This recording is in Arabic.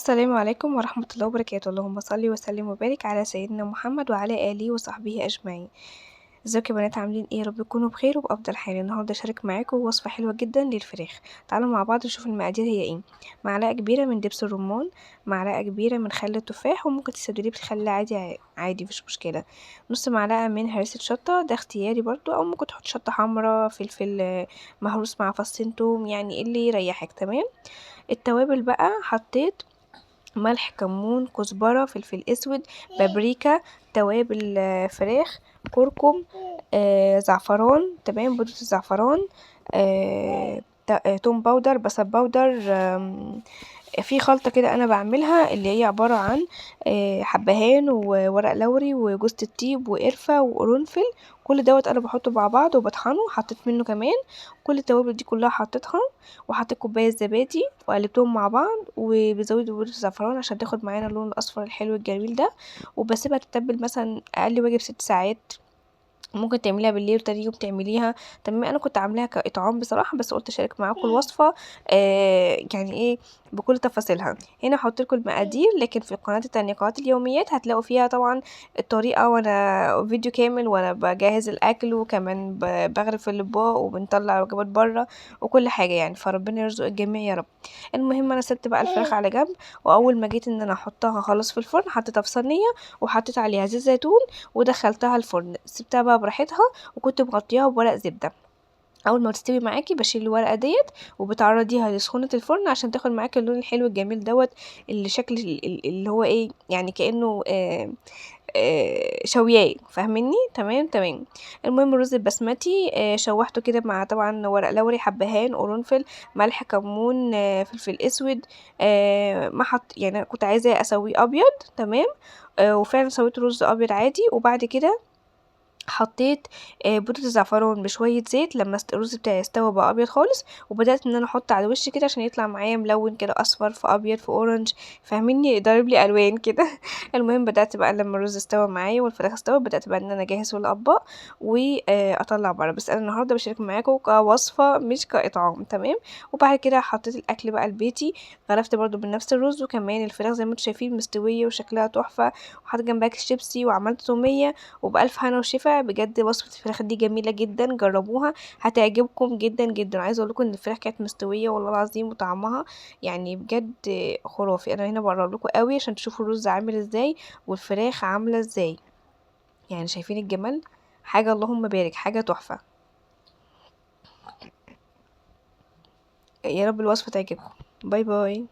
السلام عليكم ورحمة الله وبركاته. اللهم صل وسلم وبارك على سيدنا محمد وعلى آله وصحبه أجمعين. ازيكم يا بنات، عاملين ايه؟ رب تكونوا بخير وبأفضل حال. النهارده اشارك معاكم وصفة حلوة جدا للفراخ. تعالوا مع بعض نشوف المقادير هي ايه. معلقة كبيرة من دبس الرمان، معلقة كبيرة من خل التفاح، وممكن تستبدليه بالخل عادي عادي مفيش مشكلة. نص معلقة من هريسة شطة، ده اختياري برضو، او ممكن تحط شطة حمرا، فلفل مهروس مع فصين توم، يعني اللي يريحك. تمام. التوابل بقى حطيت ملح، كمون، كزبرة، فلفل اسود، بابريكا، توابل فراخ، كركم، زعفران، تمام، بودرة الزعفران، توم باودر، بصل باودر. في خلطة كده انا بعملها اللي هي عبارة عن حبهان وورق لوري وجوز الطيب وقرفة وقرنفل. كل دوت انا بحطه مع بعض وبطحنه، حطيت منه كمان. كل التوابل دي كلها حطيتها، وحطيت كوباية زبادي وقلبتهم مع بعض، وبزود بودرة الزعفران عشان تاخد معانا اللون الاصفر الحلو الجميل ده. وبسيبها تتبل مثلا اقل واجب 6 ساعات. ممكن تعمليها بالليل وتاني يوم تعمليها. تمام. انا كنت عاملاها كاطعام بصراحه، بس قلت اشارك معاكم الوصفه يعني ايه بكل تفاصيلها. هنا هحط لكم المقادير، لكن في القناه التانية قناه اليوميات هتلاقوا فيها طبعا الطريقه، وانا فيديو كامل وانا بجهز الاكل، وكمان بغرف الاطباق وبنطلع وجبات بره وكل حاجه يعني. فربنا يرزق الجميع يا رب. المهم انا سبت بقى الفراخ على جنب، واول ما جيت ان انا احطها خلاص في الفرن، حطيتها في صينيه وحطيت عليها زيت زيتون ودخلتها الفرن، سبتها بقى براحتها، وكنت مغطياها بورق زبدة. اول ما تستوي معاكي بشيل الورقه ديت وبتعرضيها لسخونه الفرن عشان تاخد معاكي اللون الحلو الجميل دوت، اللي شكل اللي هو ايه يعني كانه شوياه، فاهميني؟ تمام تمام. المهم الرز البسمتي شوحته كده مع طبعا ورق لوري، حبهان، قرنفل، ملح، كمون، فلفل اسود. ما حط يعني أنا كنت عايزاه اسويه ابيض. تمام. وفعلا سويت رز ابيض عادي. وبعد كده حطيت بودرة الزعفران بشوية زيت لما الرز بتاعي استوى بقى ابيض خالص، وبدأت ان انا احط على الوش كده عشان يطلع معايا ملون كده، اصفر في ابيض في اورنج، فاهميني؟ ضارب لي الوان كده. المهم بدأت بقى لما الرز استوى معايا والفراخ استوت، بدأت بقى ان انا اجهز في الاطباق واطلع بره. بس انا النهارده بشارك معاكم كوصفة مش كاطعام. تمام. وبعد كده حطيت الاكل بقى البيتي، غرفت برضو بنفس الرز، وكمان الفراخ زي ما انتم شايفين مستوية وشكلها تحفة، وحطيت جنبها كيس شيبسي، وعملت تومية. وبألف هنا وشفا. بجد وصفة الفراخ دي جميلة جدا، جربوها هتعجبكم جدا جدا. عايزة اقول لكم ان الفراخ كانت مستوية والله العظيم، وطعمها يعني بجد خرافي. انا هنا بقرب لكم قوي عشان تشوفوا الرز عامل ازاي والفراخ عاملة ازاي. يعني شايفين الجمال؟ حاجة اللهم بارك، حاجة تحفة. يا رب الوصفة تعجبكم. باي باي.